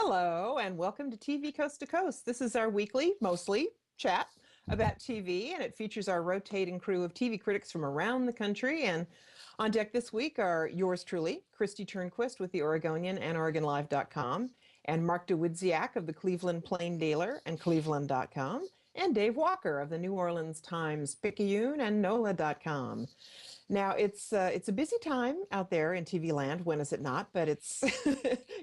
Hello, and welcome to TV Coast to Coast. This is our weekly, mostly, chat about TV, and it features our rotating crew of TV critics from around the country. And on deck this week are yours truly, Christy Turnquist with The Oregonian and OregonLive.com, and Mark DeWidziak of the Cleveland Plain Dealer and Cleveland.com, and Dave Walker of the New Orleans Times Picayune and NOLA.com. Now it's a busy time out there in TV land. When is it not? But it's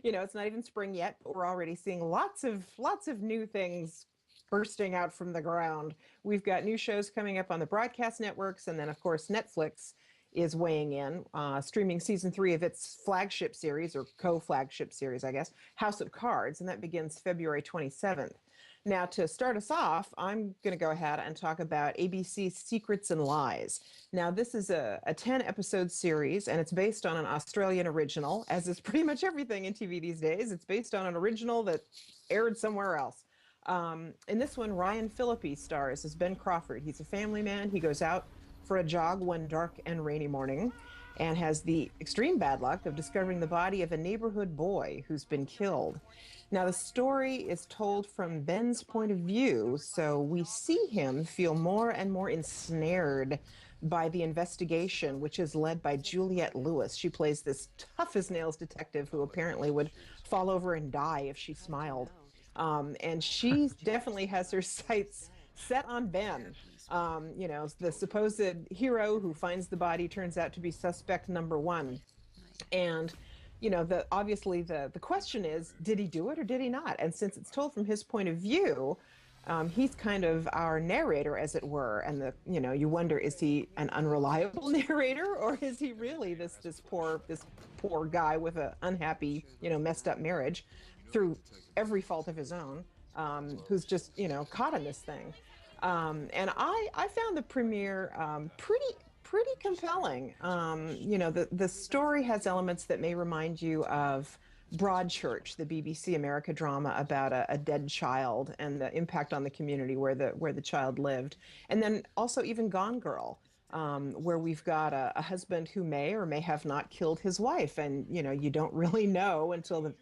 it's not even spring yet, but we're already seeing lots of new things bursting out from the ground. We've got new shows coming up on the broadcast networks, and then of course Netflix is weighing in, streaming season 3 of its flagship series, or co-flagship series, I guess, House of Cards, and that begins February 27th. Now, to start us off, I'm going to go ahead and talk about ABC's Secrets and Lies. Now, this is a 10-episode series, and it's based on an Australian original, as is pretty much everything in TV these days. It's based on an original that aired somewhere else. In this one, Ryan Phillippe stars as Ben Crawford. He's a family man. He goes out for a jog one dark and rainy morning and has the extreme bad luck of discovering the body of a neighborhood boy who's been killed. Now, the story is told from Ben's point of view, so we see him feel more and more ensnared by the investigation, which is led by Juliette Lewis. She plays this tough-as-nails detective who apparently would fall over and die if she smiled. And she definitely has her sights set on Ben. The supposed hero who finds the body turns out to be suspect number one. And, obviously the question is, did he do it or did he not? And since it's told from his point of view, he's kind of our narrator, as it were. And you wonder, is he an unreliable narrator, or is he really this poor guy with an unhappy, messed up marriage through every fault of his own, who's just, caught in this thing? And I found the premiere pretty compelling. The story has elements that may remind you of Broadchurch, the BBC America drama about a dead child and the impact on the community where the child lived. And then also even Gone Girl, where we've got a husband who may or may have not killed his wife, and you don't really know until the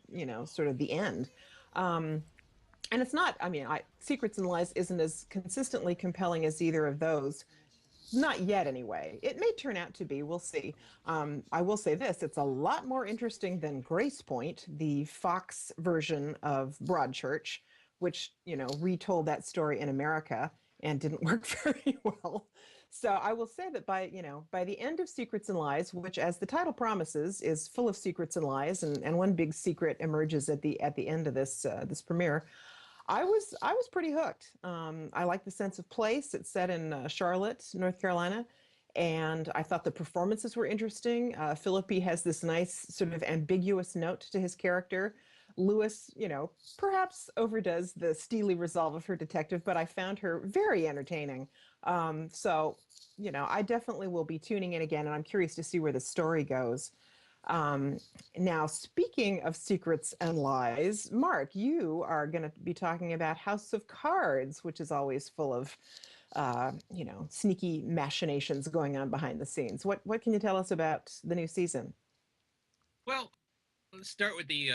sort of the end. And it's not, Secrets and Lies isn't as consistently compelling as either of those. Not yet, anyway. It may turn out to be. We'll see. I will say this. It's a lot more interesting than Grace Point, the Fox version of Broadchurch, which, retold that story in America and didn't work very well. So I will say that by the end of Secrets and Lies, which, as the title promises, is full of secrets and lies, and one big secret emerges at the end of this premiere, I was pretty hooked. I like the sense of place. It's set in Charlotte, North Carolina, and I thought the performances were interesting. Phillippe has this nice sort of ambiguous note to his character. Lewis, perhaps overdoes the steely resolve of her detective, but I found her very entertaining. I definitely will be tuning in again, and I'm curious to see where the story goes. Now, speaking of secrets and lies, Mark, you are going to be talking about House of Cards, which is always full of, sneaky machinations going on behind the scenes. What can you tell us about the new season? Well, let's start with the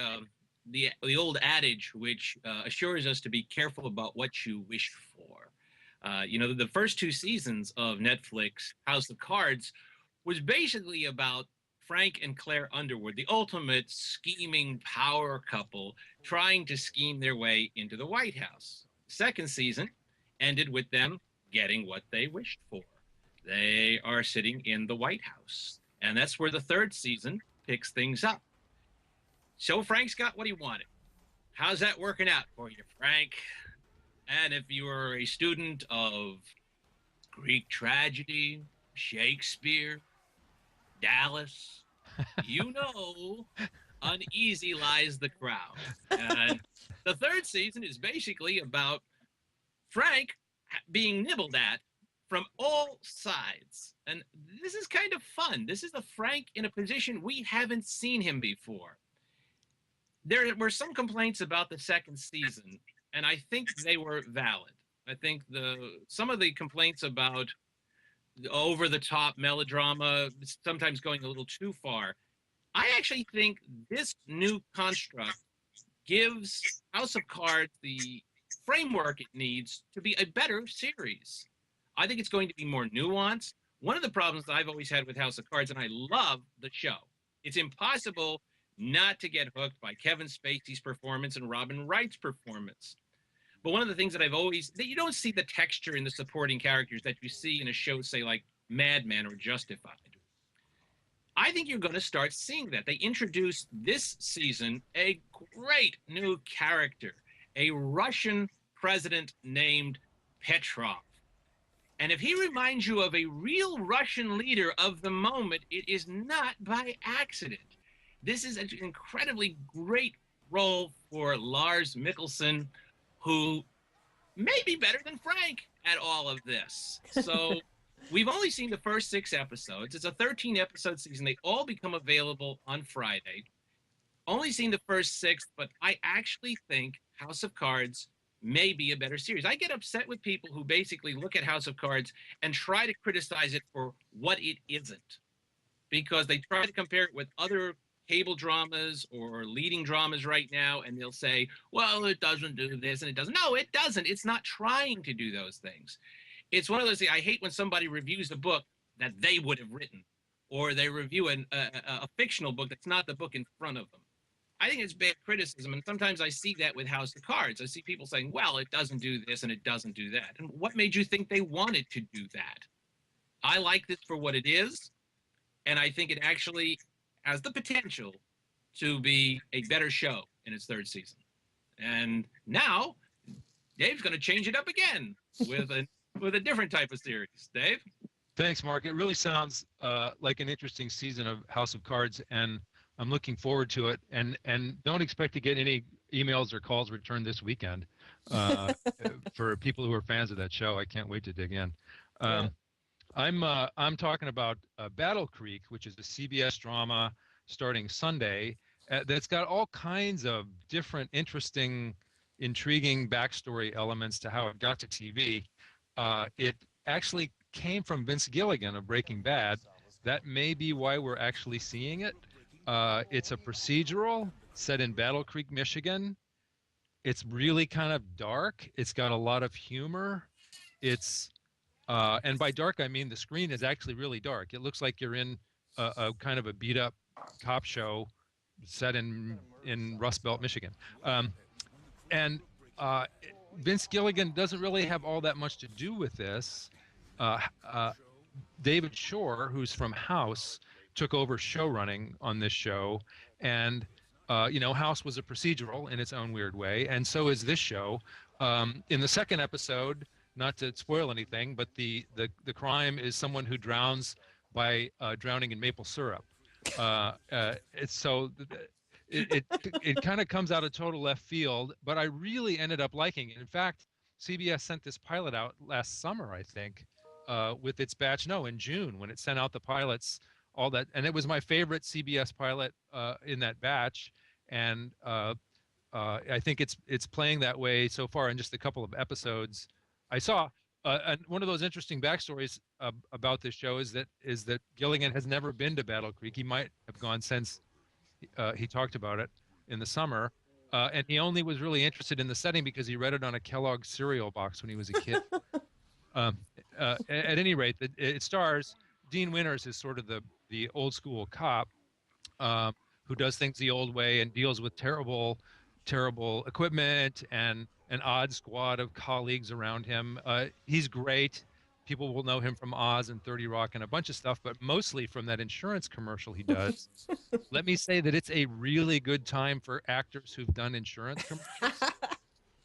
old adage, which assures us to be careful about what you wish for. The first 2 seasons of Netflix House of Cards was basically about Frank and Claire Underwood, the ultimate scheming power couple, trying to scheme their way into the White House. The second season ended with them getting what they wished for. They are sitting in the White House. And that's where the third season picks things up. So Frank's got what he wanted. How's that working out for you, Frank? And if you are a student of Greek tragedy, Shakespeare, Dallas, uneasy lies the crowd. And the third season is basically about Frank being nibbled at from all sides. And this is kind of fun. This is the Frank in a position we haven't seen him before. There were some complaints about the second season, and I think they were valid. I think some of the complaints about over-the-top melodrama, sometimes going a little too far. I actually think this new construct gives House of Cards the framework it needs to be a better series. I think it's going to be more nuanced. One of the problems that I've always had with House of Cards, and I love the show, it's impossible not to get hooked by Kevin Spacey's performance and Robin Wright's performance. But one of the things that I've always, that you don't see the texture in the supporting characters that you see in a show, say like Mad Men or Justified. I think you're going to start seeing that. They introduced this season a great new character, a Russian president named Petrov. And if he reminds you of a real Russian leader of the moment, it is not by accident. This is an incredibly great role for Lars Mikkelsen, who may be better than Frank at all of this. So we've only seen the first 6 episodes. It's a 13-episode season. They all become available on Friday. Only seen the first 6, but I actually think House of Cards may be a better series. I get upset with people who basically look at House of Cards and try to criticize it for what it isn't, because they try to compare it with other cable dramas or leading dramas right now, and they'll say, well, it doesn't do this and it doesn't. No, it doesn't. It's not trying to do those things. It's one of those things. I hate when somebody reviews a book that they would have written, or they review a fictional book that's not the book in front of them. I think it's bad criticism, and sometimes I see that with House of Cards. I see people saying, well, it doesn't do this and it doesn't do that. And what made you think they wanted to do that? I like this for what it is, and I think it actually has the potential to be a better show in its 3rd season. And now Dave's going to change it up again with a different type of series. Dave? Thanks, Mark. It really sounds like an interesting season of House of Cards, and I'm looking forward to it. And don't expect to get any emails or calls returned this weekend for people who are fans of that show. I can't wait to dig in. I'm talking about Battle Creek, which is a CBS drama starting Sunday that's got all kinds of different, interesting, intriguing backstory elements to how it got to TV. It actually came from Vince Gilligan of Breaking Bad. That may be why we're actually seeing it. It's a procedural set in Battle Creek, Michigan. It's really kind of dark. It's got a lot of humor. It's and by dark, I mean the screen is actually really dark. It looks like you're in a kind of a beat up cop show set in Rust Belt, Michigan. And Vince Gilligan doesn't really have all that much to do with this. David Shore, who's from House, took over show running on this show. And, House was a procedural in its own weird way. And so is this show. In the 2nd episode, not to spoil anything, but the crime is someone who drowns by drowning in maple syrup. It kind of comes out of total left field, but I really ended up liking it. In fact, CBS sent this pilot out last summer, I think, with its batch. No, in June, when it sent out the pilots, all that, and it was my favorite CBS pilot in that batch. And I think it's playing that way so far in just a couple of episodes. I saw and one of those interesting backstories about this show is that Gilligan has never been to Battle Creek. He might have gone since he talked about it in the summer, and he only was really interested in the setting because he read it on a Kellogg cereal box when he was a kid. At any rate, it stars Dean Winters is sort of the old school cop who does things the old way and deals with terrible equipment and an odd squad of colleagues around him. He's great. People will know him from Oz and 30 Rock and a bunch of stuff, but mostly from that insurance commercial he does. Let me say that it's a really good time for actors who've done insurance commercials.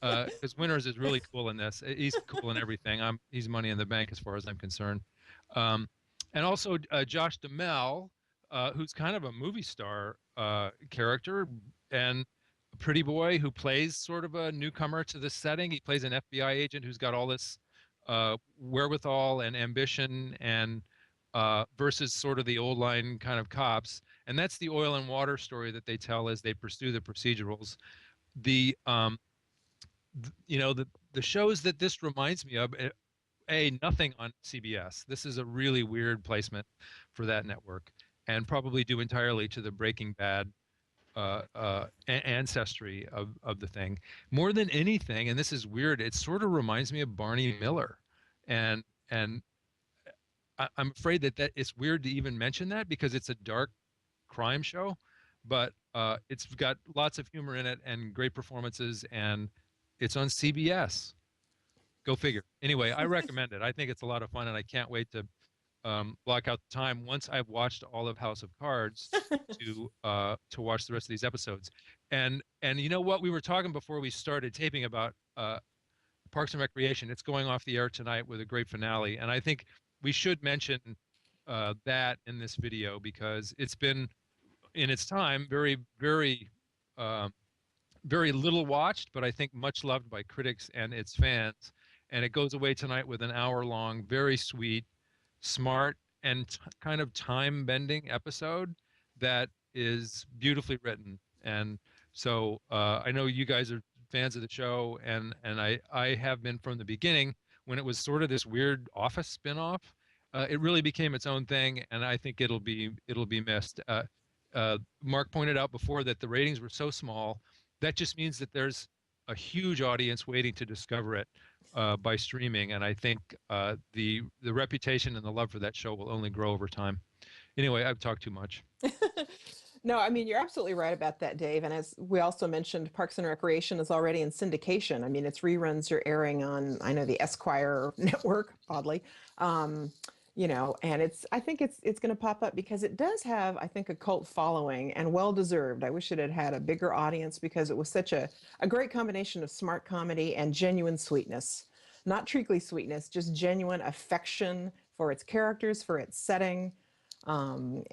Because Winters is really cool in this. He's cool in everything. He's money in the bank as far as I'm concerned. And also Josh Duhamel, who's kind of a movie star character and a pretty boy who plays sort of a newcomer to this setting. He plays an FBI agent who's got all this wherewithal and ambition and versus sort of the old line kind of cops. And that's the oil and water story that they tell as they pursue the procedurals. The shows that this reminds me of, nothing on CBS. This is a really weird placement for that network, and probably due entirely to the Breaking Bad ancestry of the thing. More than anything, and this is weird, it sort of reminds me of Barney Miller, and I'm afraid that it's weird to even mention that because it's a dark crime show, but it's got lots of humor in it and great performances, and it's on CBS. Go figure. Anyway, I recommend it. I think it's a lot of fun, and I can't wait to block out the time once I've watched all of House of Cards to watch the rest of these episodes. And you know what? We were talking before we started taping about Parks and Recreation. It's going off the air tonight with a great finale, and I think we should mention that in this video because it's been in its time very, very, very little watched, but I think much loved by critics and its fans. And it goes away tonight with an hour-long, very sweet, smart, and kind of time-bending episode that is beautifully written. And so I know you guys are fans of the show, and I have been from the beginning when it was sort of this weird Office spinoff. It really became its own thing, and I think it'll be missed. Mark pointed out before that the ratings were so small. That just means that there's a huge audience waiting to discover it by streaming, and I think the reputation and the love for that show will only grow over time. Anyway, I've talked too much. No, I mean, you're absolutely right about that, Dave. And as we also mentioned, Parks and Recreation is already in syndication. I mean, its reruns are airing on, I know, the Esquire network, oddly. And I think it's going to pop up because it does have, I think, a cult following and well deserved. I wish it had had a bigger audience because it was such a great combination of smart comedy and genuine sweetness. Not treacly sweetness, just genuine affection for its characters, for its setting. I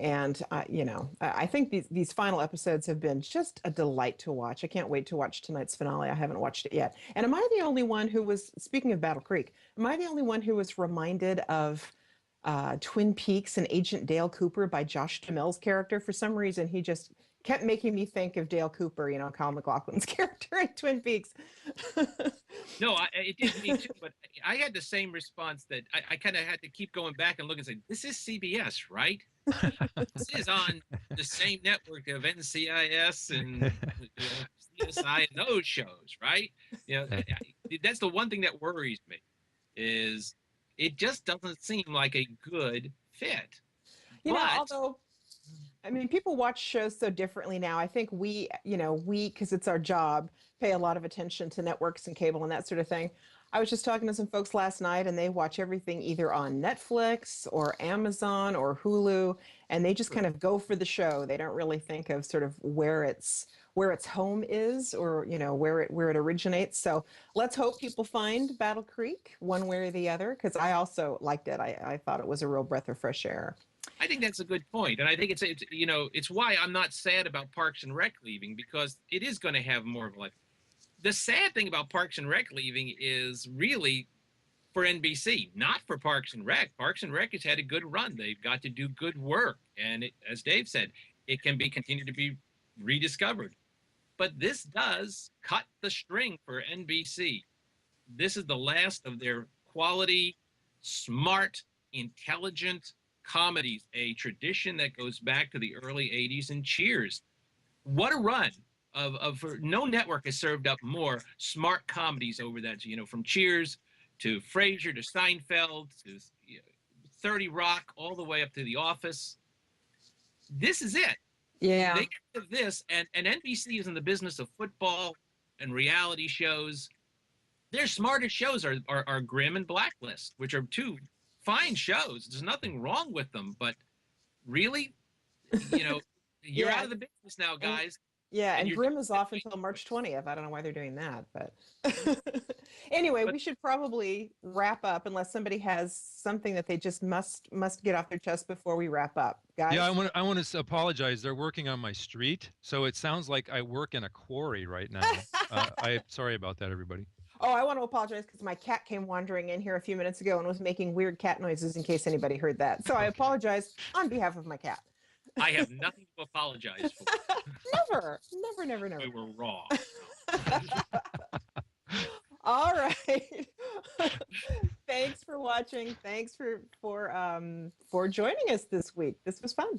think these final episodes have been just a delight to watch. I can't wait to watch tonight's finale. I haven't watched it yet. And am I the only one who was, speaking of Battle Creek, am I the only one who was reminded of Twin Peaks and Agent Dale Cooper by Josh Duhamel's character? For some reason, he just kept making me think of Dale Cooper, Kyle MacLachlan's character in Twin Peaks. No, it did me too, but I had the same response that I kind of had to keep going back and look and say, this is CBS, right? This is on the same network of NCIS and CSI and those shows, right? That's the one thing that worries me is it just doesn't seem like a good fit. Although, I mean, people watch shows so differently now. I think we, because it's our job, pay a lot of attention to networks and cable and that sort of thing. I was just talking to some folks last night and they watch everything either on Netflix or Amazon or Hulu, and they just kind of go for the show. They don't really think of sort of where its home is or, where it originates. So let's hope people find Battle Creek one way or the other, because I also liked it. I thought it was a real breath of fresh air. I think that's a good point, and I think it's why I'm not sad about Parks and Rec leaving, because it is going to have more of a life. The sad thing about Parks and Rec leaving is really for NBC, not for Parks and Rec. Parks and Rec has had a good run. They've got to do good work, and as Dave said, it can be continued to be rediscovered. But this does cut the string for NBC. This is the last of their quality, smart, intelligent comedies, a tradition that goes back to the early 80s and Cheers. What a run of no network has served up more smart comedies over that, from Cheers to Frasier to Seinfeld to 30 Rock, all the way up to The Office. This is it. Yeah. They get this, and NBC is in the business of football and reality shows. Their smartest shows are Grimm and Blacklist, which are two fine shows. There's nothing wrong with them, but really, you're out of the business now, guys. And Grimm is off until March 20th. I don't know why they're doing that, but anyway, we should probably wrap up unless somebody has something that they just must get off their chest before we wrap up, guys. Yeah, I want to apologize. They're working on my street, so it sounds like I work in a quarry right now. I'm sorry about that, everybody. Oh, I want to apologize because my cat came wandering in here a few minutes ago and was making weird cat noises in case anybody heard that. So I apologize on behalf of my cat. I have nothing to apologize Never. for. We were wrong. All right. Thanks for watching. Thanks for joining us this week. This was fun.